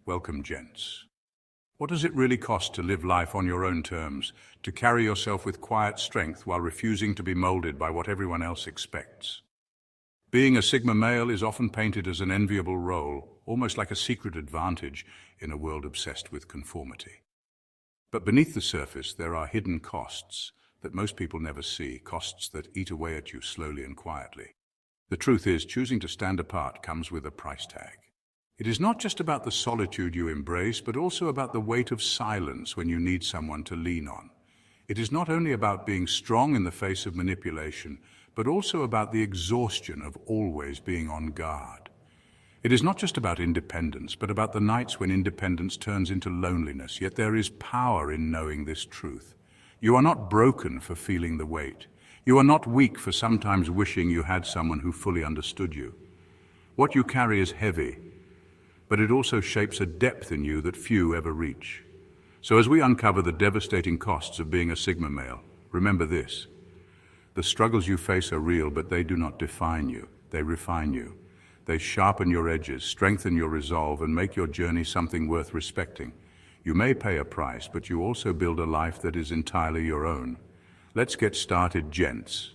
Welcome, gents. What does it really cost to live life on your own terms, to carry yourself with quiet strength while refusing to be molded by what everyone else expects? Being a Sigma male is often painted as an enviable role, almost like a secret advantage in a world obsessed with conformity. But beneath the surface, there are hidden costs that most people never see, costs that eat away at you slowly and quietly. The truth is, choosing to stand apart comes with a price tag. It is not just about the solitude you embrace, but also about the weight of silence when you need someone to lean on. It is not only about being strong in the face of manipulation, but also about the exhaustion of always being on guard. It is not just about independence, but about the nights when independence turns into loneliness, yet there is power in knowing this truth. You are not broken for feeling the weight. You are not weak for sometimes wishing you had someone who fully understood you. What you carry is heavy, but it also shapes a depth in you that few ever reach. So as we uncover the devastating costs of being a Sigma male, remember this: the struggles you face are real, but they do not define you. They refine you. They sharpen your edges, strengthen your resolve, and make your journey something worth respecting. You may pay a price, but you also build a life that is entirely your own. Let's get started, gents.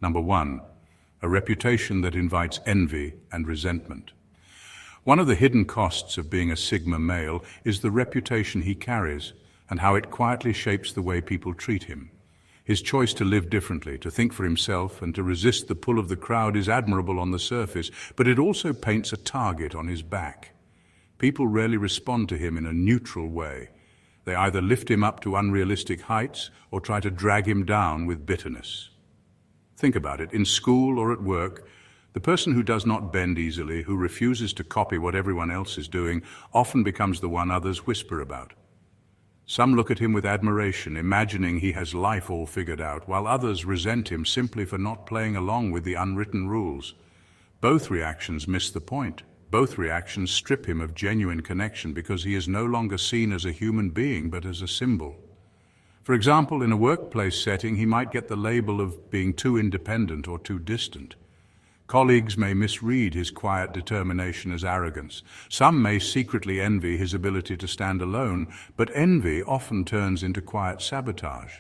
Number 1, a reputation that invites envy and resentment. One of the hidden costs of being a Sigma male is the reputation he carries and how it quietly shapes the way people treat him. His choice to live differently, to think for himself, and to resist the pull of the crowd is admirable on the surface, but it also paints a target on his back. People rarely respond to him in a neutral way. They either lift him up to unrealistic heights or try to drag him down with bitterness. Think about it. In school or at work, the person who does not bend easily, who refuses to copy what everyone else is doing, often becomes the one others whisper about. Some look at him with admiration, imagining he has life all figured out, while others resent him simply for not playing along with the unwritten rules. Both reactions miss the point. Both reactions strip him of genuine connection because he is no longer seen as a human being but as a symbol. For example, in a workplace setting, he might get the label of being too independent or too distant. Colleagues may misread his quiet determination as arrogance. Some may secretly envy his ability to stand alone, but envy often turns into quiet sabotage.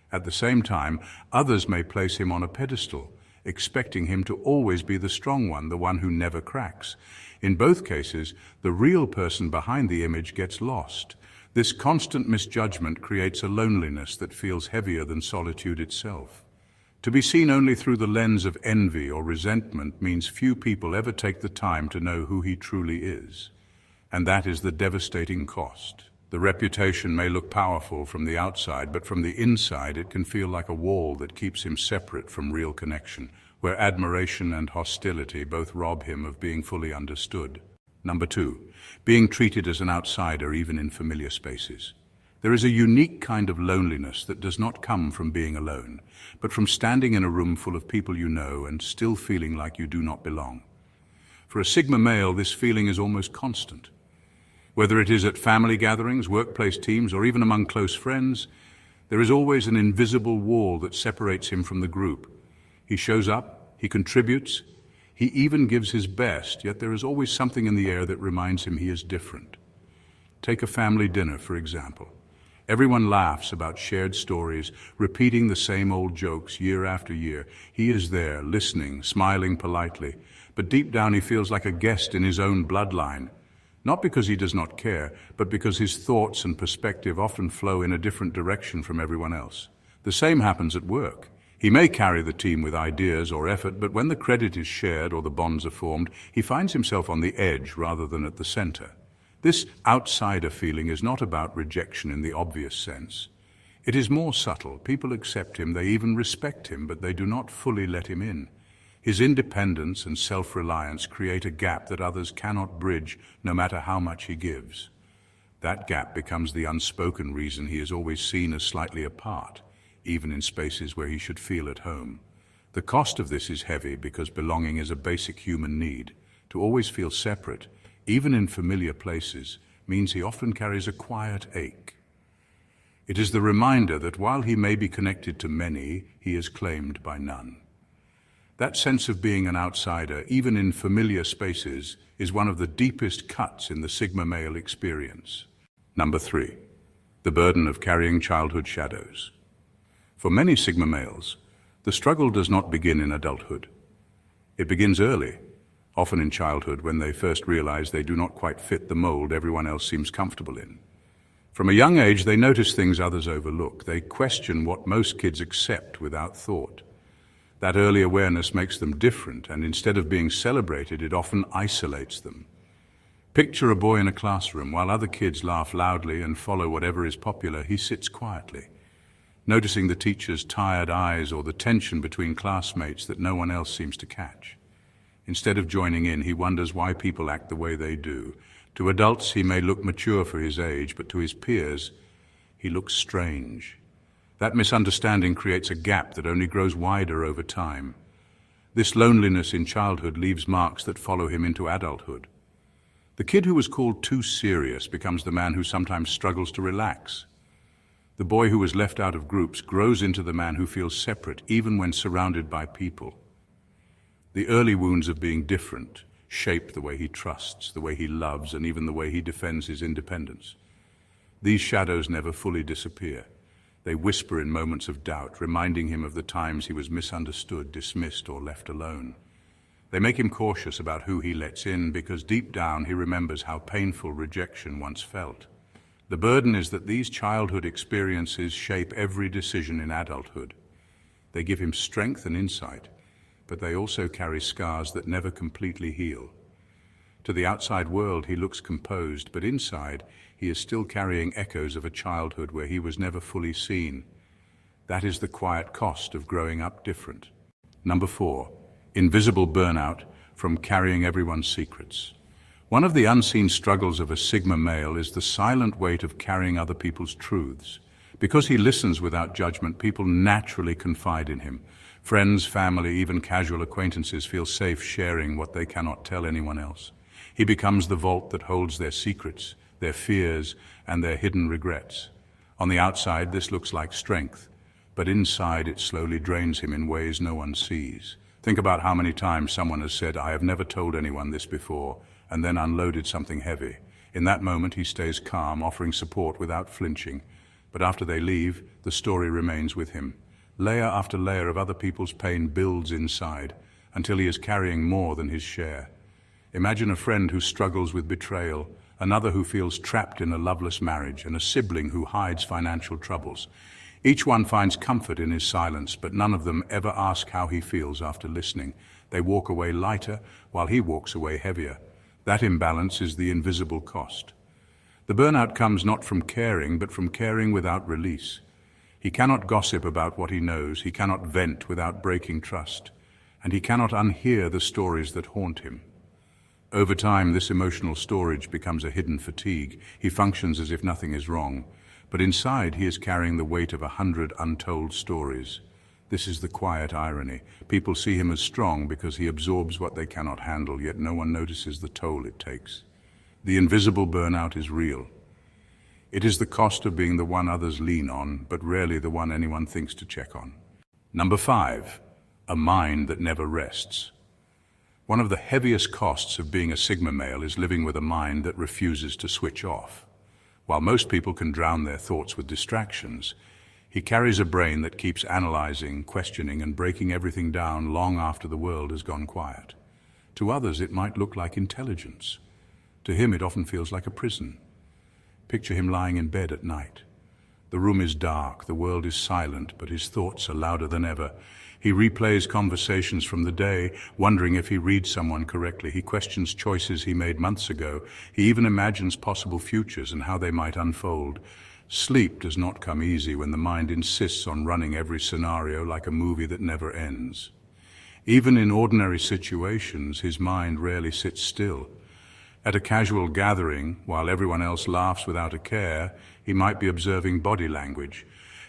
At the same time, others may place him on a pedestal, expecting him to always be the strong one, the one who never cracks. In both cases, the real person behind the image gets lost. This constant misjudgment creates a loneliness that feels heavier than solitude itself. To be seen only through the lens of envy or resentment means few people ever take the time to know who he truly is. And that is the devastating cost. The reputation may look powerful from the outside, but from the inside it can feel like a wall that keeps him separate from real connection, where admiration and hostility both rob him of being fully understood. Number 2, being treated as an outsider even in familiar spaces. There is a unique kind of loneliness that does not come from being alone, but from standing in a room full of people you know and still feeling like you do not belong. For a Sigma male, this feeling is almost constant. Whether it is at family gatherings, workplace teams, or even among close friends, there is always an invisible wall that separates him from the group. He shows up, he contributes, he even gives his best, yet there is always something in the air that reminds him he is different. Take a family dinner, for example. Everyone laughs about shared stories, repeating the same old jokes year after year. He is there, listening, smiling politely, but deep down he feels like a guest in his own bloodline. Not because he does not care, but because his thoughts and perspective often flow in a different direction from everyone else. The same happens at work. He may carry the team with ideas or effort, but when the credit is shared or the bonds are formed, he finds himself on the edge rather than at the center. This outsider feeling is not about rejection in the obvious sense. It is more subtle. People accept him, they even respect him, but they do not fully let him in. His independence and self-reliance create a gap that others cannot bridge, no matter how much he gives. That gap becomes the unspoken reason he is always seen as slightly apart, even in spaces where he should feel at home. The cost of this is heavy because belonging is a basic human need. To always feel separate, even in familiar places, means he often carries a quiet ache. It is the reminder that while he may be connected to many, he is claimed by none. That sense of being an outsider, even in familiar spaces, is one of the deepest cuts in the Sigma male experience. Number 3. The burden of carrying childhood shadows. For many Sigma males, the struggle does not begin in adulthood. It begins early, often in childhood when they first realize they do not quite fit the mold everyone else seems comfortable in. From a young age, they notice things others overlook. They question what most kids accept without thought. That early awareness makes them different, and instead of being celebrated, it often isolates them. Picture a boy in a classroom. While other kids laugh loudly and follow whatever is popular, he sits quietly, noticing the teacher's tired eyes or the tension between classmates that no one else seems to catch. Instead of joining in, he wonders why people act the way they do. To adults, he may look mature for his age, but to his peers, he looks strange. That misunderstanding creates a gap that only grows wider over time. This loneliness in childhood leaves marks that follow him into adulthood. The kid who was called too serious becomes the man who sometimes struggles to relax. The boy who was left out of groups grows into the man who feels separate even when surrounded by people. The early wounds of being different shape the way he trusts, the way he loves, and even the way he defends his independence. These shadows never fully disappear. They whisper in moments of doubt, reminding him of the times he was misunderstood, dismissed, or left alone. They make him cautious about who he lets in because deep down he remembers how painful rejection once felt. The burden is that these childhood experiences shape every decision in adulthood. They give him strength and insight, but they also carry scars that never completely heal. To the outside world, he looks composed, but inside, he is still carrying echoes of a childhood where he was never fully seen. That is the quiet cost of growing up different. Number 4. Invisible burnout from carrying everyone's secrets. One of the unseen struggles of a Sigma male is the silent weight of carrying other people's truths. Because he listens without judgment, people naturally confide in him. Friends, family, even casual acquaintances feel safe sharing what they cannot tell anyone else. He becomes the vault that holds their secrets, their fears, and their hidden regrets. On the outside, this looks like strength, but inside it slowly drains him in ways no one sees. Think about how many times someone has said, "I have never told anyone this before," and then unloaded something heavy. In that moment, he stays calm, offering support without flinching. But after they leave, the story remains with him. Layer after layer of other people's pain builds inside, until he is carrying more than his share. Imagine a friend who struggles with betrayal, another who feels trapped in a loveless marriage, and a sibling who hides financial troubles. Each one finds comfort in his silence, but none of them ever ask how he feels after listening. They walk away lighter, while he walks away heavier. That imbalance is the invisible cost. The burnout comes not from caring, but from caring without release. He cannot gossip about what he knows, he cannot vent without breaking trust, and he cannot unhear the stories that haunt him. Over time, this emotional storage becomes a hidden fatigue. He functions as if nothing is wrong, but inside he is carrying the weight of 100 untold stories. This is the quiet irony. People see him as strong because he absorbs what they cannot handle, yet no one notices the toll it takes. The invisible burnout is real. It is the cost of being the one others lean on, but rarely the one anyone thinks to check on. Number 5, a mind that never rests. One of the heaviest costs of being a Sigma male is living with a mind that refuses to switch off. While most people can drown their thoughts with distractions, he carries a brain that keeps analyzing, questioning, and breaking everything down long after the world has gone quiet. To others, it might look like intelligence. To him, it often feels like a prison. Picture him lying in bed at night. The room is dark, the world is silent, but his thoughts are louder than ever. He replays conversations from the day, wondering if he reads someone correctly. He questions choices he made months ago. He even imagines possible futures and how they might unfold. Sleep does not come easy when the mind insists on running every scenario like a movie that never ends. Even in ordinary situations, his mind rarely sits still. At a casual gathering, while everyone else laughs without a care, he might be observing body language,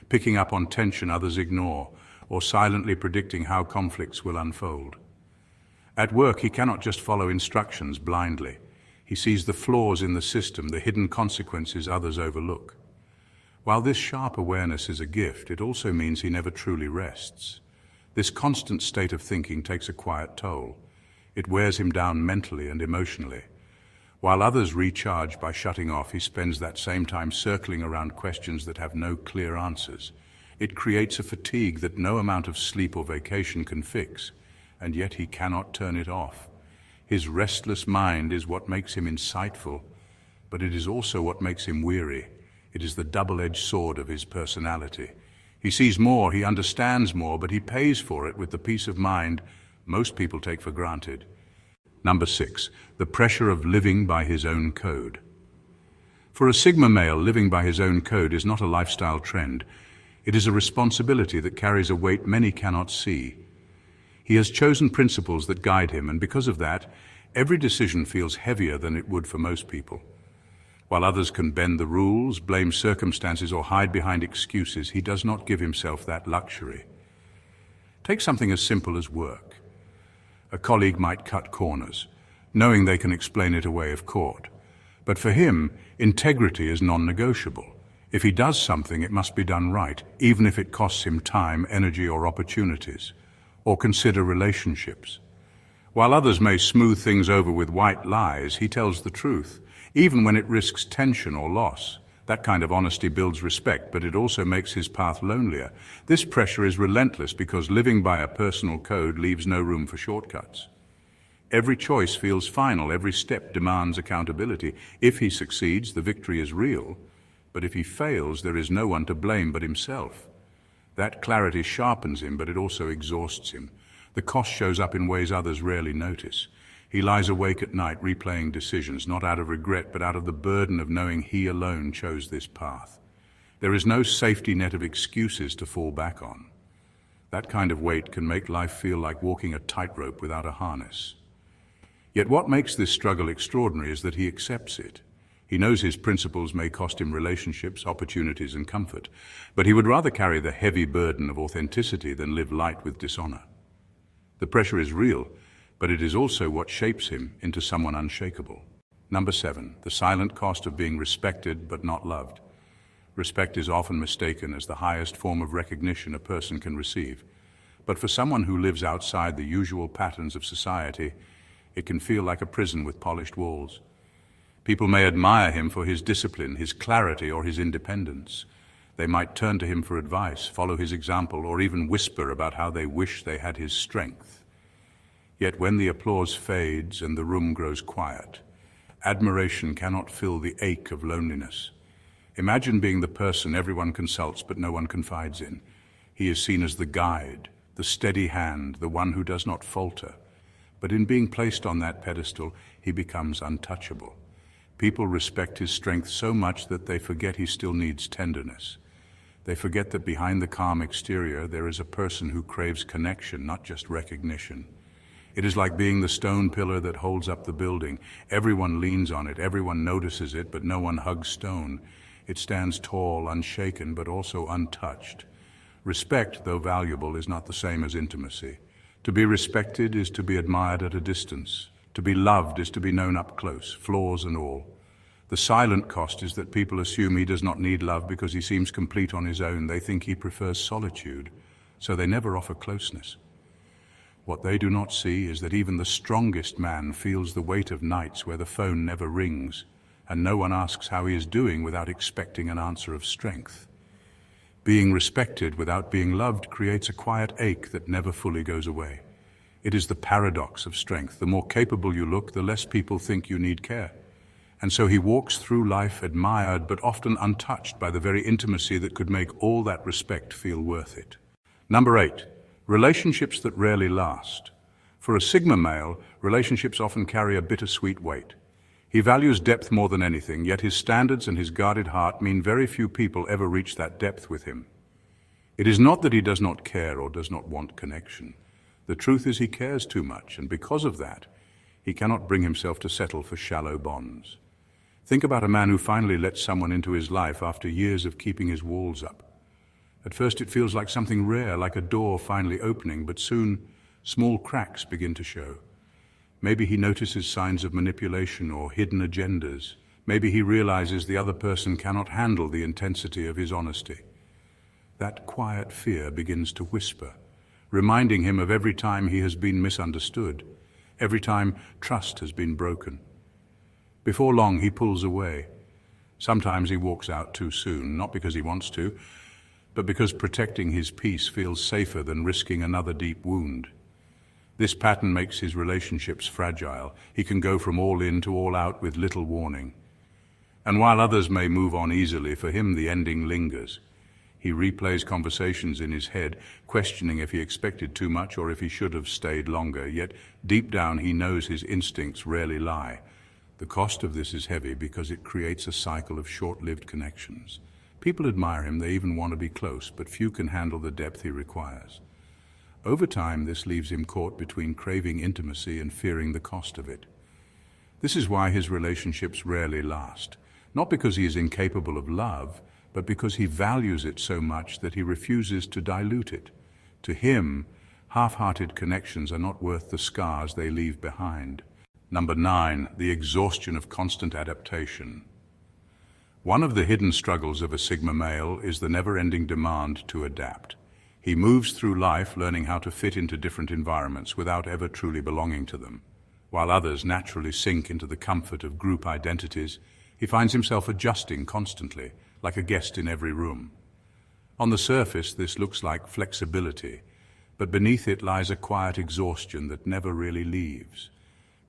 picking up on tension others ignore, or silently predicting how conflicts will unfold. At work, he cannot just follow instructions blindly. He sees the flaws in the system, the hidden consequences others overlook. While this sharp awareness is a gift, it also means he never truly rests. This constant state of thinking takes a quiet toll. It wears him down mentally and emotionally. While others recharge by shutting off, he spends that same time circling around questions that have no clear answers. It creates a fatigue that no amount of sleep or vacation can fix, and yet he cannot turn it off. His restless mind is what makes him insightful, but it is also what makes him weary. It is the double-edged sword of his personality. He sees more, he understands more, but he pays for it with the peace of mind most people take for granted. Number 6, the pressure of living by his own code. For a Sigma male, living by his own code is not a lifestyle trend. It is a responsibility that carries a weight many cannot see. He has chosen principles that guide him, and because of that, every decision feels heavier than it would for most people. While others can bend the rules, blame circumstances, or hide behind excuses, he does not give himself that luxury. Take something as simple as work. A colleague might cut corners, knowing they can explain it away if caught. But for him, integrity is non-negotiable. If he does something, it must be done right, even if it costs him time, energy, or opportunities. Or consider relationships. While others may smooth things over with white lies, he tells the truth, even when it risks tension or loss. That kind of honesty builds respect, but it also makes his path lonelier. This pressure is relentless because living by a personal code leaves no room for shortcuts. Every choice feels final, every step demands accountability. If he succeeds, the victory is real, but if he fails, there is no one to blame but himself. That clarity sharpens him, but it also exhausts him. The cost shows up in ways others rarely notice. He lies awake at night replaying decisions, not out of regret, but out of the burden of knowing he alone chose this path. There is no safety net of excuses to fall back on. That kind of weight can make life feel like walking a tightrope without a harness. Yet what makes this struggle extraordinary is that he accepts it. He knows his principles may cost him relationships, opportunities, and comfort, but he would rather carry the heavy burden of authenticity than live light with dishonor. The pressure is real, but it is also what shapes him into someone unshakable. Number 7, the silent cost of being respected but not loved. Respect is often mistaken as the highest form of recognition a person can receive. But for someone who lives outside the usual patterns of society, it can feel like a prison with polished walls. People may admire him for his discipline, his clarity, or his independence. They might turn to him for advice, follow his example, or even whisper about how they wish they had his strength. Yet when the applause fades and the room grows quiet, admiration cannot fill the ache of loneliness. Imagine being the person everyone consults but no one confides in. He is seen as the guide, the steady hand, the one who does not falter. But in being placed on that pedestal, he becomes untouchable. People respect his strength so much that they forget he still needs tenderness. They forget that behind the calm exterior there is a person who craves connection, not just recognition. It is like being the stone pillar that holds up the building. Everyone leans on it, everyone notices it, but no one hugs stone. It stands tall, unshaken, but also untouched. Respect, though valuable, is not the same as intimacy. To be respected is to be admired at a distance. To be loved is to be known up close, flaws and all. The silent cost is that people assume he does not need love because he seems complete on his own. They think he prefers solitude, so they never offer closeness. What they do not see is that even the strongest man feels the weight of nights where the phone never rings, and no one asks how he is doing without expecting an answer of strength. Being respected without being loved creates a quiet ache that never fully goes away. It is the paradox of strength. The more capable you look, the less people think you need care. And so he walks through life admired but often untouched by the very intimacy that could make all that respect feel worth it. Number 8. Relationships that rarely last. For a Sigma male, relationships often carry a bittersweet weight. He values depth more than anything, yet his standards and his guarded heart mean very few people ever reach that depth with him. It is not that he does not care or does not want connection. The truth is he cares too much, and because of that, he cannot bring himself to settle for shallow bonds. Think about a man who finally lets someone into his life after years of keeping his walls up. At first it feels like something rare, like a door finally opening, but soon small cracks begin to show. Maybe he notices signs of manipulation or hidden agendas. Maybe he realizes the other person cannot handle the intensity of his honesty. That quiet fear begins to whisper, reminding him of every time he has been misunderstood, every time trust has been broken. Before long, he pulls away. Sometimes he walks out too soon, not because he wants to, but because protecting his peace feels safer than risking another deep wound. This pattern makes his relationships fragile. He can go from all in to all out with little warning. And while others may move on easily, for him the ending lingers. He replays conversations in his head, questioning if he expected too much or if he should have stayed longer, yet deep down he knows his instincts rarely lie. The cost of this is heavy because it creates a cycle of short-lived connections. People admire him, they even want to be close, but few can handle the depth he requires. Over time, this leaves him caught between craving intimacy and fearing the cost of it. This is why his relationships rarely last, not because he is incapable of love, but because he values it so much that he refuses to dilute it. To him, half-hearted connections are not worth the scars they leave behind. Number 9, the exhaustion of constant adaptation. One of the hidden struggles of a Sigma male is the never-ending demand to adapt. He moves through life learning how to fit into different environments without ever truly belonging to them. While others naturally sink into the comfort of group identities, he finds himself adjusting constantly, like a guest in every room. On the surface, this looks like flexibility, but beneath it lies a quiet exhaustion that never really leaves.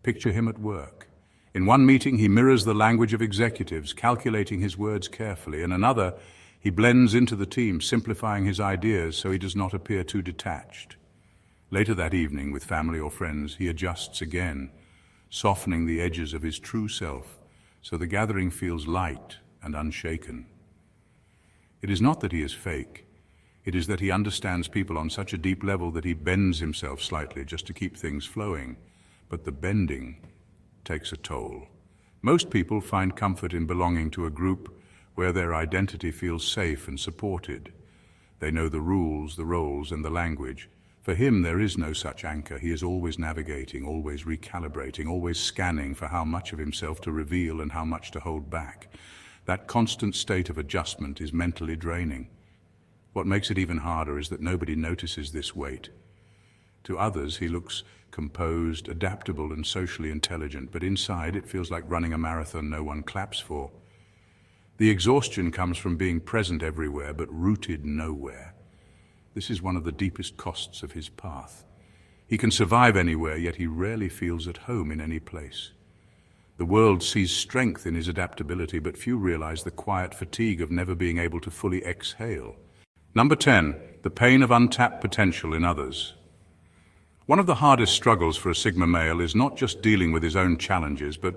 Picture him at work. In one meeting, he mirrors the language of executives, calculating his words carefully. In another, he blends into the team, simplifying his ideas so he does not appear too detached. Later that evening, with family or friends, he adjusts again, softening the edges of his true self so the gathering feels light and unshaken. It is not that he is fake. It is that he understands people on such a deep level that he bends himself slightly just to keep things flowing. But the bending takes a toll. Most people find comfort in belonging to a group where their identity feels safe and supported. They know the rules, the roles, and the language. For him, there is no such anchor. He is always navigating, always recalibrating, always scanning for how much of himself to reveal and how much to hold back. That constant state of adjustment is mentally draining. What makes it even harder is that nobody notices this weight. To others, he looks composed, adaptable, and socially intelligent, but inside it feels like running a marathon no one claps for. The exhaustion comes from being present everywhere, but rooted nowhere. This is one of the deepest costs of his path. He can survive anywhere, yet he rarely feels at home in any place. The world sees strength in his adaptability, but few realize the quiet fatigue of never being able to fully exhale. Number 10, the pain of untapped potential in others. One of the hardest struggles for a Sigma male is not just dealing with his own challenges, but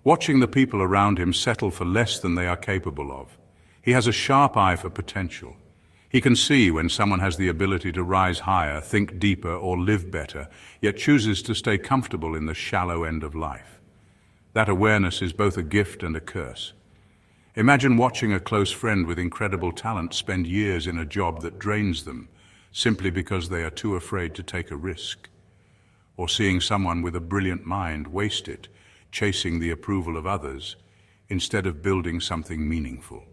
watching the people around him settle for less than they are capable of. He has a sharp eye for potential. He can see when someone has the ability to rise higher, think deeper, or live better, yet chooses to stay comfortable in the shallow end of life. That awareness is both a gift and a curse. Imagine watching a close friend with incredible talent spend years in a job that drains them, simply because they are too afraid to take a risk. Or seeing someone with a brilliant mind waste it, chasing the approval of others, instead of building something meaningful.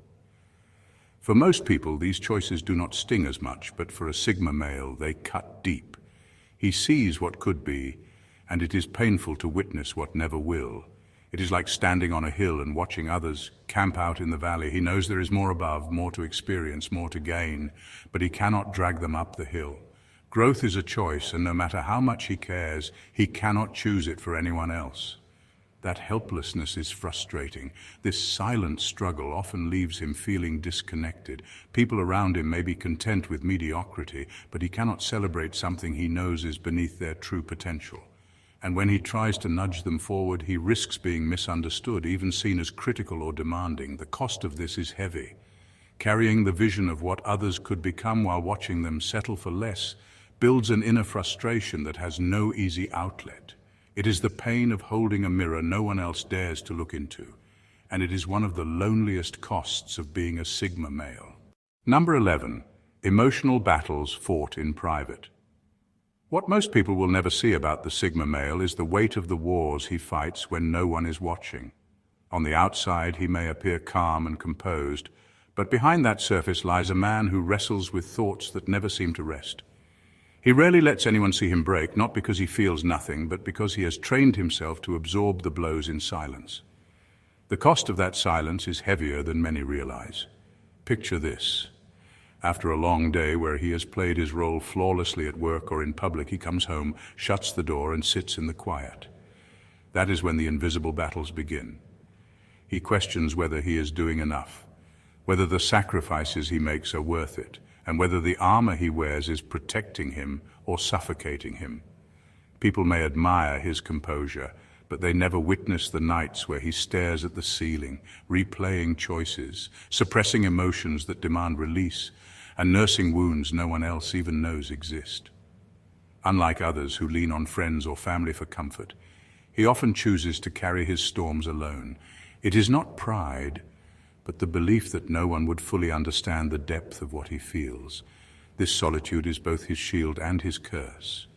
For most people, these choices do not sting as much, but for a Sigma male, they cut deep. He sees what could be, and it is painful to witness what never will. It is like standing on a hill and watching others camp out in the valley. He knows there is more above, more to experience, more to gain, but he cannot drag them up the hill. Growth is a choice, and no matter how much he cares, he cannot choose it for anyone else. That helplessness is frustrating. This silent struggle often leaves him feeling disconnected. People around him may be content with mediocrity, but he cannot celebrate something he knows is beneath their true potential. And when he tries to nudge them forward, he risks being misunderstood, even seen as critical or demanding. The cost of this is heavy. Carrying the vision of what others could become while watching them settle for less builds an inner frustration that has no easy outlet. It is the pain of holding a mirror no one else dares to look into, and it is one of the loneliest costs of being a Sigma male. Number 11, emotional battles fought in private. What most people will never see about the Sigma male is the weight of the wars he fights when no one is watching. On the outside, he may appear calm and composed, but behind that surface lies a man who wrestles with thoughts that never seem to rest. He rarely lets anyone see him break, not because he feels nothing, but because he has trained himself to absorb the blows in silence. The cost of that silence is heavier than many realize. Picture this. After a long day where he has played his role flawlessly at work or in public, he comes home, shuts the door, and sits in the quiet. That is when the invisible battles begin. He questions whether he is doing enough, whether the sacrifices he makes are worth it, and whether the armor he wears is protecting him or suffocating him. People may admire his composure, but they never witness the nights where he stares at the ceiling, replaying choices, suppressing emotions that demand release, and nursing wounds no one else even knows exist. Unlike others who lean on friends or family for comfort, he often chooses to carry his storms alone. It is not pride, but the belief that no one would fully understand the depth of what he feels. This solitude is both his shield and his curse.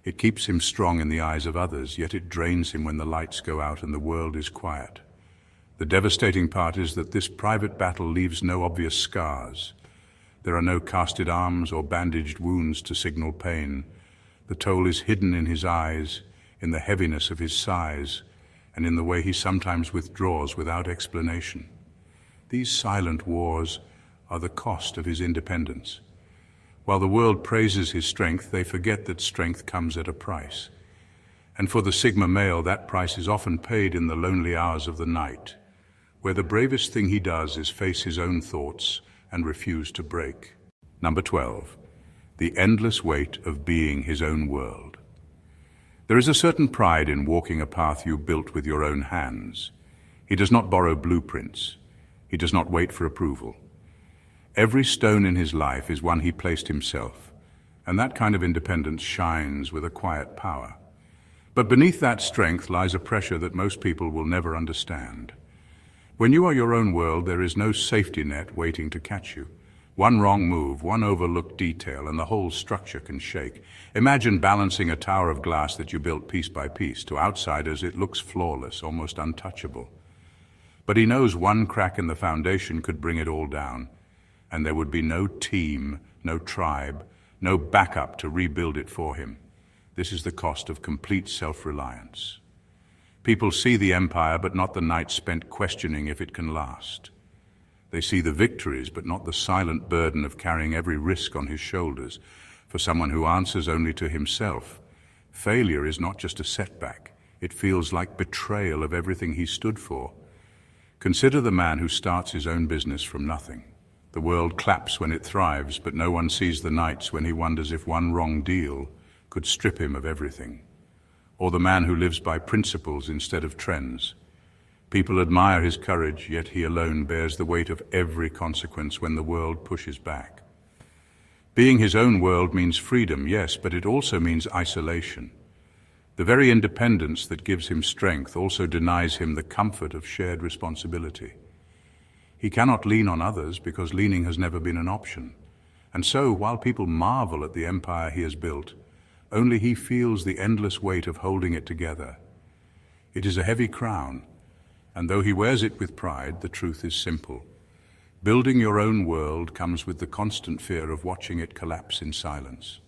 It keeps him strong in the eyes of others, yet it drains him when the lights go out and the world is quiet. The devastating part is that this private battle leaves no obvious scars. There are no casted arms or bandaged wounds to signal pain. The toll is hidden in his eyes, in the heaviness of his sighs, and in the way he sometimes withdraws without explanation. These silent wars are the cost of his independence. While the world praises his strength, they forget that strength comes at a price. And for the Sigma male, that price is often paid in the lonely hours of the night, where the bravest thing he does is face his own thoughts and refuse to break. Number 12, the endless weight of being his own world. There is a certain pride in walking a path you built with your own hands. He does not borrow blueprints. He does not wait for approval. Every stone in his life is one he placed himself, and that kind of independence shines with a quiet power. But beneath that strength lies a pressure that most people will never understand. When you are your own world, there is no safety net waiting to catch you. One wrong move, one overlooked detail, and the whole structure can shake. Imagine balancing a tower of glass that you built piece by piece. To outsiders, it looks flawless, almost untouchable. But he knows one crack in the foundation could bring it all down, and there would be no team, no tribe, no backup to rebuild it for him. This is the cost of complete self-reliance. People see the empire, but not the nights spent questioning if it can last. They see the victories, but not the silent burden of carrying every risk on his shoulders. For someone who answers only to himself, failure is not just a setback. It feels like betrayal of everything he stood for. Consider the man who starts his own business from nothing. The world claps when it thrives, but no one sees the nights when he wonders if one wrong deal could strip him of everything. Or the man who lives by principles instead of trends. People admire his courage, yet he alone bears the weight of every consequence when the world pushes back. Being his own world means freedom, yes, but it also means isolation. The very independence that gives him strength also denies him the comfort of shared responsibility. He cannot lean on others because leaning has never been an option. And so, while people marvel at the empire he has built, only he feels the endless weight of holding it together. It is a heavy crown, and though he wears it with pride, the truth is simple. Building your own world comes with the constant fear of watching it collapse in silence.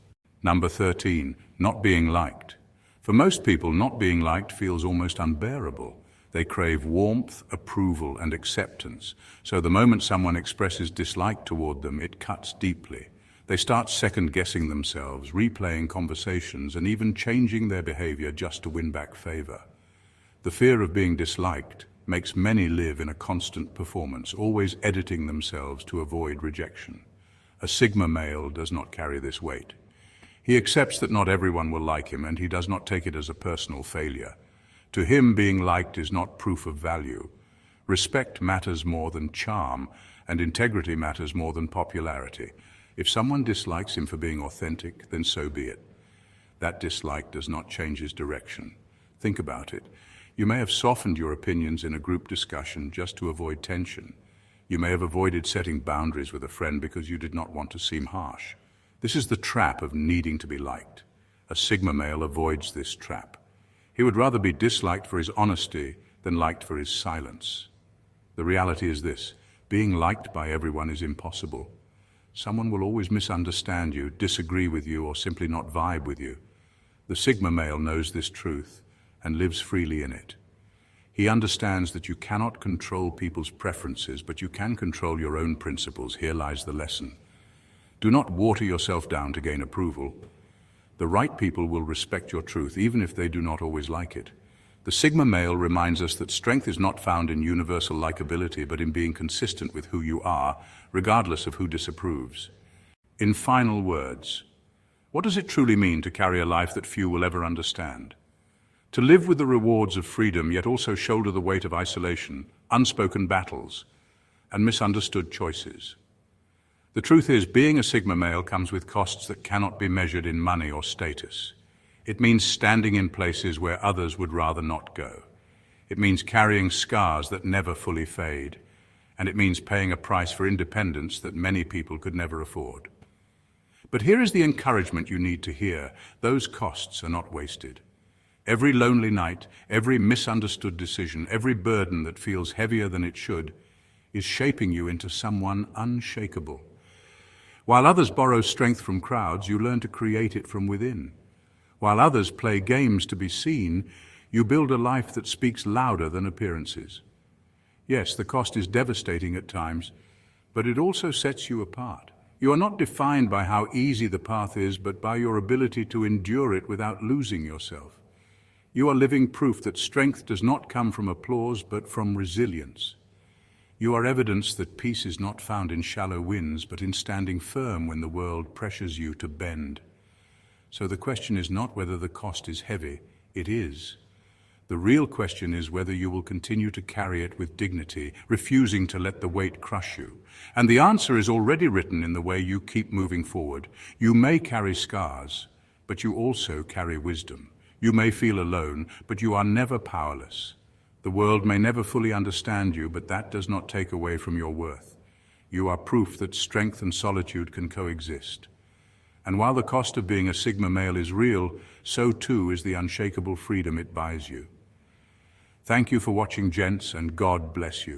Number 13, not being liked. For most people, not being liked feels almost unbearable. They crave warmth, approval, and acceptance. So the moment someone expresses dislike toward them, it cuts deeply. They start second-guessing themselves, replaying conversations, and even changing their behavior just to win back favor. The fear of being disliked makes many live in a constant performance, always editing themselves to avoid rejection. A Sigma male does not carry this weight. He accepts that not everyone will like him, and he does not take it as a personal failure. To him, being liked is not proof of value. Respect matters more than charm, and integrity matters more than popularity. If someone dislikes him for being authentic, then so be it. That dislike does not change his direction. Think about it. You may have softened your opinions in a group discussion just to avoid tension. You may have avoided setting boundaries with a friend because you did not want to seem harsh. This is the trap of needing to be liked. A Sigma male avoids this trap. He would rather be disliked for his honesty than liked for his silence. The reality is this: being liked by everyone is impossible. Someone will always misunderstand you, disagree with you, or simply not vibe with you. The Sigma male knows this truth and lives freely in it. He understands that you cannot control people's preferences, but you can control your own principles. Here lies the lesson. Do not water yourself down to gain approval. The right people will respect your truth, even if they do not always like it. The Sigma male reminds us that strength is not found in universal likability, but in being consistent with who you are, regardless of who disapproves. In final words, what does it truly mean to carry a life that few will ever understand? To live with the rewards of freedom, yet also shoulder the weight of isolation, unspoken battles, and misunderstood choices. The truth is, being a Sigma male comes with costs that cannot be measured in money or status. It means standing in places where others would rather not go. It means carrying scars that never fully fade. And it means paying a price for independence that many people could never afford. But here is the encouragement you need to hear. Those costs are not wasted. Every lonely night, every misunderstood decision, every burden that feels heavier than it should, is shaping you into someone unshakable. While others borrow strength from crowds, you learn to create it from within. While others play games to be seen, you build a life that speaks louder than appearances. Yes, the cost is devastating at times, but it also sets you apart. You are not defined by how easy the path is, but by your ability to endure it without losing yourself. You are living proof that strength does not come from applause, but from resilience. You are evidence that peace is not found in shallow winds, but in standing firm when the world pressures you to bend. So the question is not whether the cost is heavy, it is. The real question is whether you will continue to carry it with dignity, refusing to let the weight crush you. And the answer is already written in the way you keep moving forward. You may carry scars, but you also carry wisdom. You may feel alone, but you are never powerless. The world may never fully understand you, but that does not take away from your worth. You are proof that strength and solitude can coexist. And while the cost of being a Sigma male is real, so too is the unshakable freedom it buys you. Thank you for watching, gents, and God bless you.